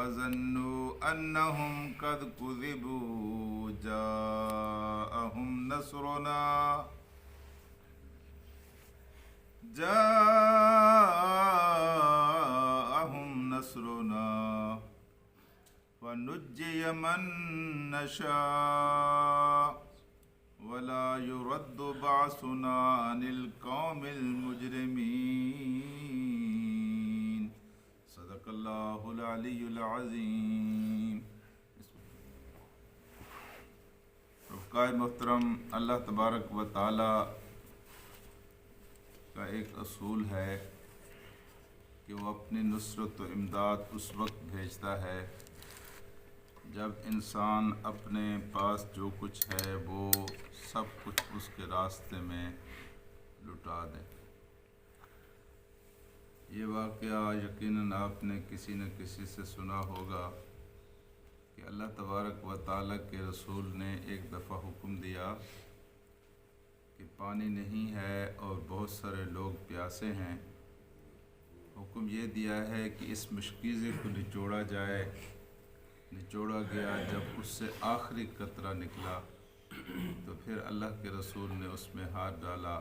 وظنوا أنهم قد كذبوا جاءهم نصرنا فنجي من نشاء ولا يرد بأسنا عن القوم المجرمين صدق اللہ العلی العظیم۔ رفقائے محترم، اللہ تبارک و تعالی کا ایک اصول ہے کہ وہ اپنی نصرت و امداد اس وقت بھیجتا ہے جب انسان اپنے پاس جو کچھ ہے وہ سب کچھ اس کے راستے میں لٹا دے۔ یہ واقعہ یقیناً آپ نے کسی نہ کسی سے سنا ہوگا کہ اللہ تبارک و تعالیٰ کے رسول نے ایک دفعہ حکم دیا کہ پانی نہیں ہے اور بہت سارے لوگ پیاسے ہیں، حکم یہ دیا ہے کہ اس مشکیزے کو نچوڑا جائے۔ نچوڑا گیا، جب اس سے آخری قطرہ نکلا تو پھر اللہ کے رسول نے اس میں ہاتھ ڈالا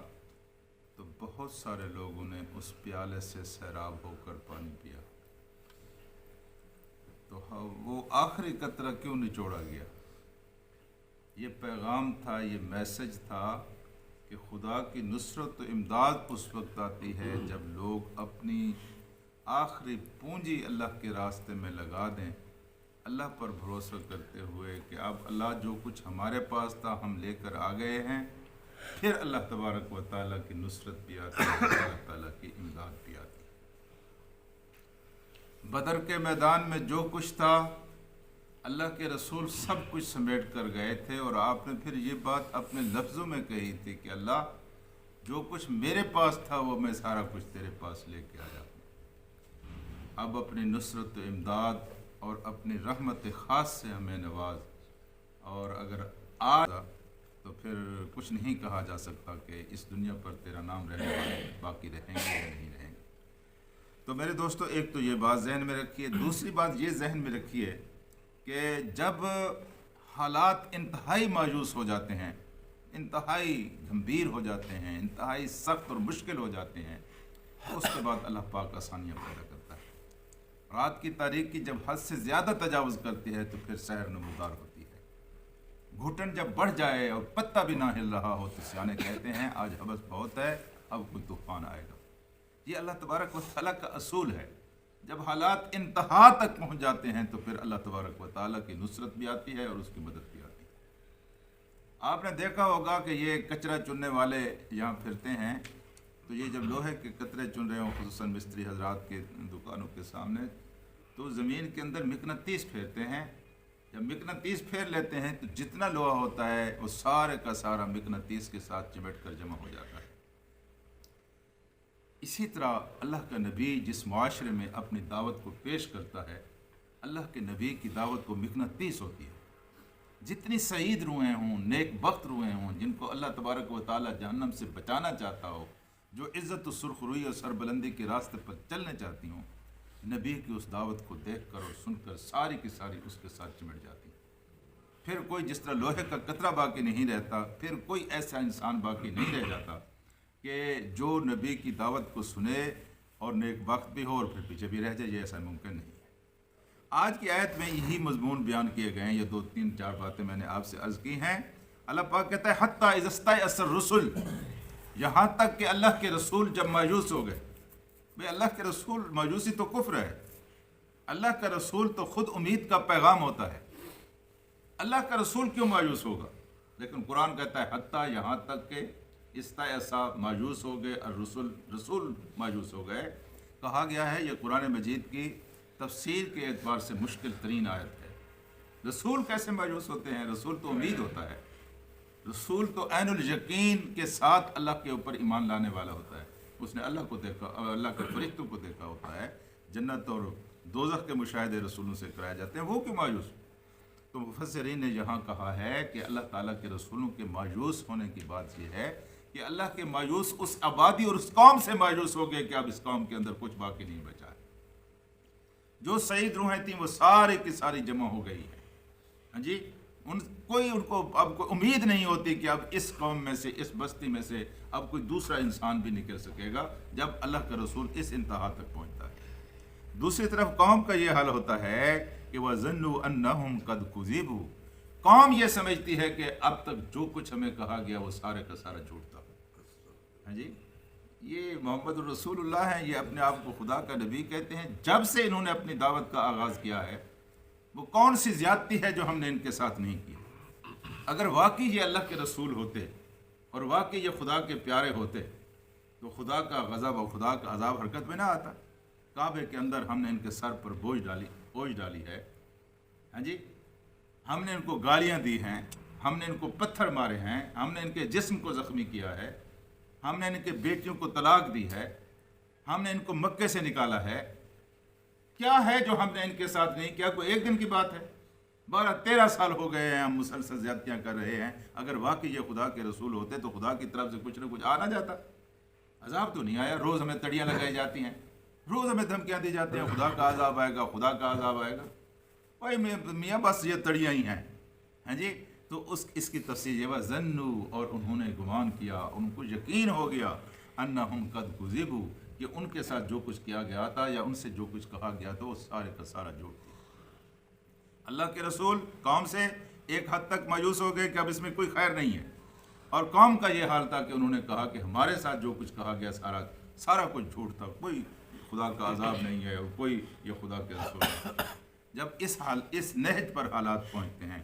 تو بہت سارے لوگوں نے اس پیالے سے سیراب ہو کر پانی پیا۔ تو وہ آخری قطرہ کیوں نچوڑا گیا؟ یہ پیغام تھا، یہ میسج تھا کہ خدا کی نصرت و امداد اس وقت آتی ہے جب لوگ اپنی آخری پونجی اللہ کے راستے میں لگا دیں، اللہ پر بھروسہ کرتے ہوئے کہ اب اللہ جو کچھ ہمارے پاس تھا ہم لے کر آ گئے ہیں۔ پھر اللہ تبارک و تعالیٰ کی نصرت بھی آتی ہے، اللہ تعالیٰ کی امداد بھی آتی ہے۔ بدر کے میدان میں جو کچھ تھا اللہ کے رسول سب کچھ سمیٹ کر گئے تھے، اور آپ نے پھر یہ بات اپنے لفظوں میں کہی تھی کہ اللہ جو کچھ میرے پاس تھا وہ میں سارا کچھ تیرے پاس لے کے آیا ہوں۔ اب اپنی نصرت و امداد اور اپنی رحمت خاص سے ہمیں نواز، اور اگر آج تو پھر کچھ نہیں کہا جا سکتا کہ اس دنیا پر تیرا نام رہنے والے باقی رہیں گے یا نہیں رہیں گے۔ تو میرے دوستو، ایک تو یہ بات ذہن میں رکھیے، دوسری بات یہ ذہن میں رکھیے کہ جب حالات انتہائی مایوس ہو جاتے ہیں، انتہائی گھمبیر ہو جاتے ہیں، انتہائی سخت اور مشکل ہو جاتے ہیں، تو اس کے بعد اللہ پاک آسانیاں پیدا کرتا ہے۔ رات کی تاریکی جب حد سے زیادہ تجاوز کرتی ہے تو پھر سحر نمودار ہوتی ہے۔ گھٹن جب بڑھ جائے اور پتہ بھی نہ ہل رہا ہو تو سیانے کہتے ہیں آج حبس بہت ہے، اب کوئی طوفان آئے گا۔ یہ اللہ تبارک و تعالیٰ کا اصول ہے۔ جب حالات انتہا تک پہنچ جاتے ہیں تو پھر اللہ تبارک و تعالیٰ کی نصرت بھی آتی ہے اور اس کی مدد بھی آتی ہے۔ آپ نے دیکھا ہوگا کہ یہ کچرا چننے والے یہاں پھرتے ہیں، تو یہ جب لوہے کے کترے چن رہے ہوں خصوصاً مستری حضرات کے دکانوں کے سامنے، تو زمین کے اندر مقناطیس پھیرتے ہیں۔ جب مقناطیس پھیر لیتے ہیں تو جتنا لوہا ہوتا ہے وہ سارے کا سارا مقناطیس کے ساتھ چمٹ کر جمع ہو جاتا ہے۔ اسی طرح اللہ کا نبی جس معاشرے میں اپنی دعوت کو پیش کرتا ہے، اللہ کے نبی کی دعوت کو مقناطیس ہوتی ہے۔ جتنی سعید روحیں ہوں، نیک بخت روحیں ہوں، جن کو اللہ تبارک و تعالیٰ جہنم سے بچانا چاہتا ہو، جو عزت و سرخ روئی اور سربلندی کے راستے پر چلنے چاہتی ہوں، نبی کی اس دعوت کو دیکھ کر اور سن کر ساری کی ساری اس کے ساتھ چمٹ جاتی۔ پھر کوئی جس طرح لوہے کا قطرہ باقی نہیں رہتا، پھر کوئی ایسا انسان باقی نہیں رہ جاتا کہ جو نبی کی دعوت کو سنے اور نیک بخت بھی ہو اور پھر پیچھے بھی رہ جائے۔ یہ ایسا ممکن نہیں ہے۔ آج کی آیت میں یہی مضمون بیان کیے گئے ہیں۔ یہ 2-3-4 باتیں میں نے آپ سے عرض کی ہیں۔ اللہ پاک کہتا ہے حتی اذا استیأس الرسل، یہاں تک کہ اللہ کے رسول جب مایوس ہو گئے۔ بھئی اللہ کے رسول، مایوسی تو کفر ہے۔ اللہ کا رسول تو خود امید کا پیغام ہوتا ہے۔ اللہ کا رسول کیوں مایوس ہوگا؟ لیکن قرآن کہتا ہے حتی، یہاں تک کہ استیأسا، مایوس ہو گئے، الرسل، رسول مایوس ہو گئے۔ کہا گیا ہے یہ قرآن مجید کی تفسیر کے اعتبار سے مشکل ترین آیت ہے۔ رسول کیسے مایوس ہوتے ہیں؟ رسول تو امید ہوتا ہے۔ رسول تو عین الیقین کے ساتھ اللہ کے اوپر ایمان لانے والا ہوتا ہے۔ اس نے اللہ کو دیکھا، اللہ کے فرشتوں کو دیکھا ہوتا ہے۔ جنت اور دوزخ کے مشاہدے رسولوں سے کرائے جاتے ہیں، وہ کیوں مایوس؟ تو مفسرین نے یہاں کہا ہے کہ اللہ تعالیٰ کے رسولوں کے مایوس ہونے کی بات یہ ہے کہ اللہ کے مایوس اس آبادی اور اس قوم سے مایوس ہو گئے کہ اب اس قوم کے اندر کچھ باقی نہیں بچا ہے۔ जो सईद रूहें थी वो सारी की सारी जमा हो गई है। हाँ जी, उनको अब कोई उम्मीद नहीं होती कि अब इस कौम में से, इस बस्ती में से अब कोई दूसरा इंसान भी निकल सकेगा, जब अल्लाह का रसूल इस इंतहा तक पहुंचता है। दूसरी तरफ कौम का ये हाल होता है कि वह ज़न्नु अन्नहुम कद कुज़िबू, कौम ये समझती है कि अब तक जो कुछ हमें कहा गया वो सारे का सारा झूठ था। हाँ जी, ये मोहम्मद रसूलुल्लाह हैं, ये अपने आप को खुदा का नबी कहते हैं। जब से इन्होंने अपनी दावत का आगाज़ किया है, वो कौन सी ज़्यादती है जो हमने इनके साथ नहीं की। अगर वाकई ये अल्लाह के रसूल होते और वाकई ये खुदा के प्यारे होते तो खुदा का गज़ब और खुदा का अज़ाब हरकत में ना आता। काबे के अंदर हमने इनके सर पर बोझ डाली है। हाँ जी, हमने इनको गालियाँ दी हैं, हमने इनको पत्थर मारे हैं, हमने इनके जिस्म को ज़ख्मी किया है, हमने इनके बेटियों को तलाक दी है, हमने इनको मक्के से निकाला है। क्या है जो हमने इनके साथ नहीं किया? कोई एक दिन की बात है? 12-13 साल हो गए हैं हम मुसलसल ज़्यादतियाँ कर रहे हैं। अगर वाकई ये खुदा के रसूल होते तो खुदा की तरफ से कुछ ना कुछ आ ना जाता। अजाब तो नहीं आया। रोज़ हमें तड़ियाँ लगाई जाती हैं, रोज़ हमें धमकियाँ दी जाती हैं, खुदा का अजाब आएगा, खुदा का अजाब आएगा। भाई मियाँ बस ये तड़ियाँ ही हैं। हाँ जी, तो इसकी तफसीर ये वह ज़न्नू, और उन्होंने गुमान किया, उनको यकीन हो गया, अन्नहुम कद कुज़िबू, कि उनके साथ जो कुछ किया गया था या उनसे जो कुछ कहा गया था वो सारे का सारा झूठ था। अल्लाह के रसूल कौम से एक हद तक मायूस हो गए कि अब इसमें कोई खैर नहीं है, और कौम का ये हाल था कि उन्होंने कहा कि हमारे साथ जो कुछ कहा गया सारा कुछ झूठ था, कोई खुदा का अजाब नहीं है और कोई ये खुदा के रसूल है। जब इस नहज पर हालात पहुँचते हैं,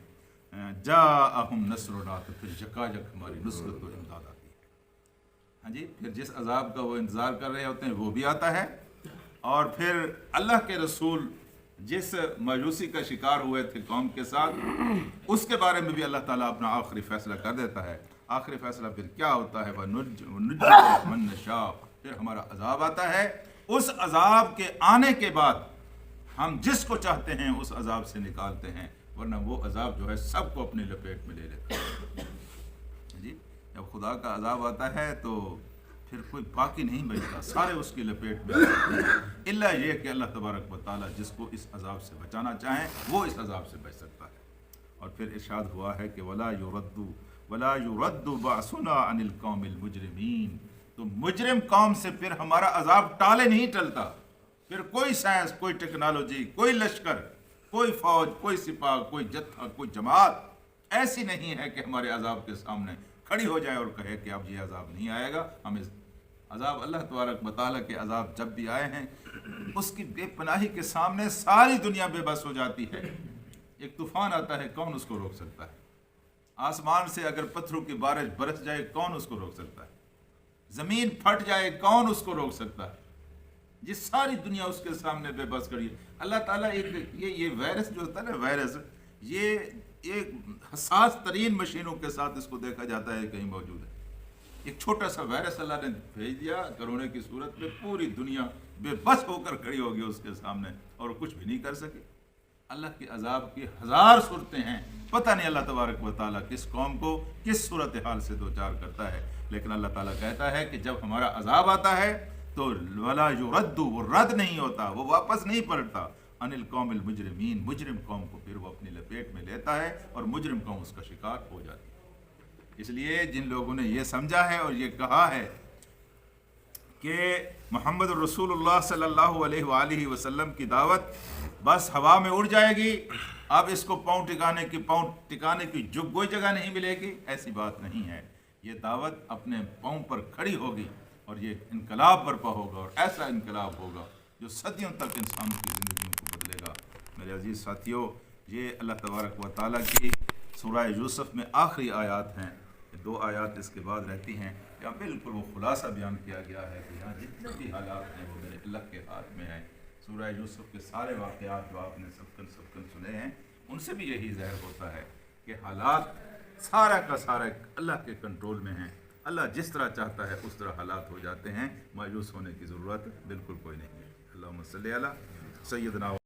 जाअहुम नस्रुना, तो फिर यकायक हमारी नुसरत और इमदाद आती है। हाँ जी, फिर जिस अजाब का वो इंतज़ार कर रहे होते हैं वो भी आता है, और फिर अल्लाह के रसूल जिस मायूसी का शिकार हुए थे कौम के साथ, उसके बारे में भी अल्लाह ताला अपना आखिरी फैसला कर देता है। आखिरी फैसला फिर क्या होता है? वह मन नशा, फिर हमारा अजाब आता है। उस अजाब के आने के बाद हम जिसको चाहते हैं उस अजाब से निकालते हैं, वरना वो अजाब जो है सबको अपनी लपेट में ले लेता है। जी, जब खुदा का अजाब आता है तो फिर कोई बाकी नहीं बचता, सारे उसकी लपेट में इल्ला ये कि अल्लाह तबारक व तआला जिसको इस अजाब से बचाना चाहें वो इस अजाब से बच सकता है। और फिर इरशाद हुआ है कि वला युरद्दु बासुना अनिल कौमिल मुजरिमीन, तो मुजरिम कौम से फिर हमारा अजाब टाले नहीं टलता। फिर कोई साइंस, कोई टेक्नोलॉजी, कोई लश्कर, कोई फौज, कोई सिपाह, कोई जत्था, कोई जमात ऐसी नहीं है कि हमारे अजाब के सामने खड़ी हो जाए और कहे कि अब ये अजाब नहीं आएगा। हम इस अजाब, अल्लाह तबारक व तआला के अजाब जब भी आए हैं उसकी बेपनाही के सामने सारी दुनिया बेबस हो जाती है। एक तूफान आता है, कौन उसको रोक सकता है? आसमान से अगर पत्थरों की बारिश बरस जाए, कौन उसको रोक सकता है? ज़मीन फट जाए, कौन उसको रोक सकता है? जिस सारी दुनिया उसके सामने बेबस खड़ी है। अल्लाह ताला एक ये वायरस जो होता है ना, वायरस, ये एक हसास तरीन मशीनों के साथ इसको देखा जाता है कहीं मौजूद है। एक छोटा सा वायरस अल्लाह ने भेज दिया कोरोना की सूरत में, पूरी दुनिया बेबस होकर खड़ी होगी उसके सामने और कुछ भी नहीं कर सके। अल्लाह के अजाब की हजार सूरतें हैं, पता नहीं अल्लाह तबारक व तआला किस कौम को किस सूरत हाल से दो चार करता है। लेकिन अल्लाह ताला कहता है कि जब हमारा अजाब आता है तो वला युरद्दु, वो रद्द नहीं होता, वो वापस नहीं पलटता, अनिल कौमिल मुजरिमीन, मुजरिम कौम को फिर वो अपनी लपेट में लेता है और मुजरिम कौम उसका शिकार हो जाती है। इसलिए जिन लोगों ने ये समझा है और ये कहा है कि मोहम्मद रसूलुल्लाह सल्लल्लाहु अलैहि वसल्लम की दावत बस हवा में उड़ जाएगी, अब इसको पाँव टिकाने की कोई जगह नहीं मिलेगी, ऐसी बात नहीं है। ये दावत अपने पाँव पर खड़ी होगी और ये इनकलाब बर्पा होगा, और ऐसा इनकलाब होगा जो सदियों तक इंसानों की ज़िंदगियों को बदलेगा। मेरे अजीज़ साथियों, ये अल्लाह तबारक व तआला की सूरह यूसुफ में आखिरी आयत हैं। 2 आयत इसके बाद रहती हैं, यहाँ बिल्कुल वो खुलासा बयान किया गया है कि यहाँ जितने भी हालात हैं वो मेरे अल्लाह के हाथ में हैं। सूरह यूसुफ के सारे वाक़यात जो आपने सबकन सुने हैं, उनसे भी यही ज़ाहिर होता है कि हालात सारा का सारा अल्लाह के कंट्रोल में हैं। अल्लाह जिस तरह चाहता है उस तरह हालात हो जाते हैं, मायूस होने की ज़रूरत बिल्कुल कोई नहीं है। अल्लाहुम्मा सल्ली अला सय्यदना